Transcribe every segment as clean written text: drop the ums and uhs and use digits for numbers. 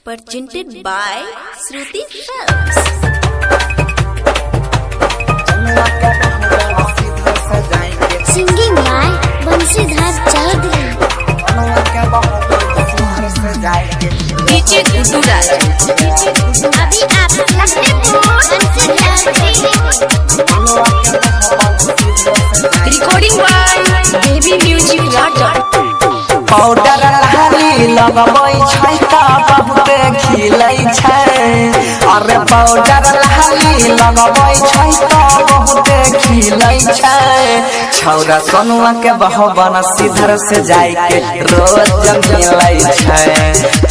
Presented by Shruti Films. Singing by Bansidhar Chaudhary. DJ Gudurat. अभी आप लगते हो Bansidhar Recording by Baby Music Radar. Powder लहरी लगबै छै त बहुत खिलै छै। अरे पाउडर लहरी लगबै छै त बहुत खिलै छै। छौरा सोनुआ के बहबन सीधर से जाय के रोज मिलै छै।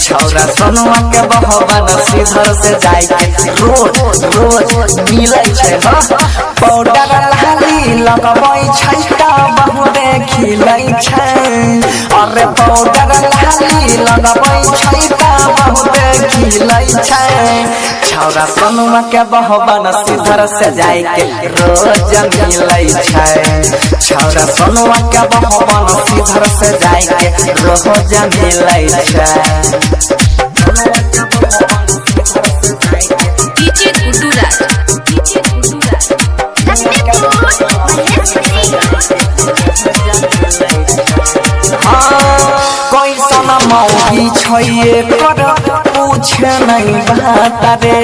छौरा सोनुआ के बहबन सीधर से जाय के रोज मिलै छै। पाउडर लहरी लगबै छै त बहुत खिलै छै। अरे पाउडर लहरी लगबै छै त बहुत खिलै छै। छौरा सोनुआ के बहबन सीधर से जाय के रोज मिलै छै। छौरा सोनुआ के बहबन सीधर से जाय के रोज मिलै छै। DJ Gudurat. कैसन मौगी छै कर पूछे नहीं बात रे।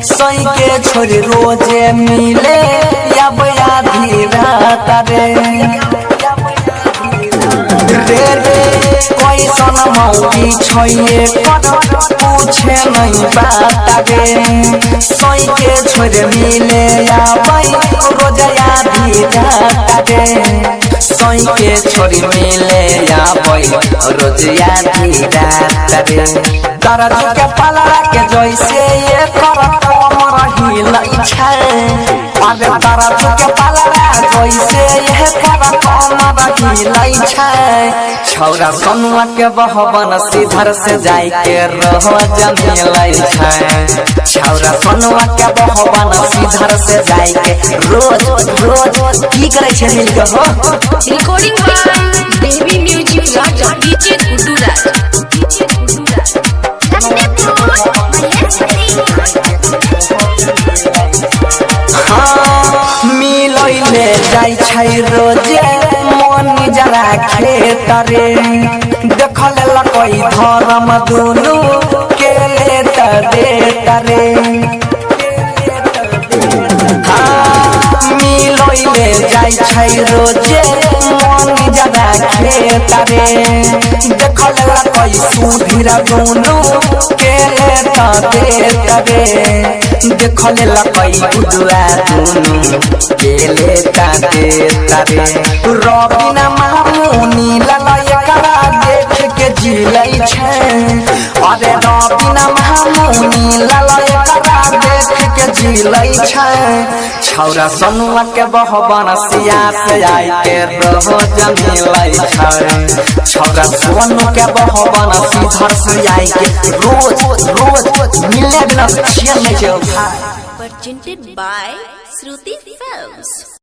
सही के छोरी रोजे मिले या आधी रात रे। कैसन मौगी छै कर पूछे नहीं बात रे। सही के छोरी मिले या रोज आधी रात रे। सोई के छोरी मिले या रोज आधी रात रे। दरद के पलड़ा के जैसे ये कर कमर हिलै छै। अरे दरद के पलड़ा जैसे ये कर कमर हिलै छै। छौरा सोनुआ के बहबन सीधर से जाय के रोज मिलै छै। छौरा सोनुआ के बहबन सीधर से जाय के रोज की करे छै मिल के हो। Recording by Baby Music Radar. DJ Gudurat. मिलैले जाय छै रोजे मन जरा खेत रे। देखल लकै धर्म दुनु के लेत देत रे। मिलैले जाय छै रोजे मन जरा खेत रे। देखल लकै सुधीर दुनु के लेत देत रे। देखल लकै गुडुआ दुनु के लेत देत रे। रबिना मामुनी ललय करा देख के जिलै छै। अरे रबिना मामुनी ललय करा देख के जिलै छै। छौरा सोनुआ के बहबन सिया से आय के रोज मिलै छै। छौरा सोनू के बहबन सीधर से आय के रोज मिले बिना छियन नहीं छै। Presented by Shruti Films.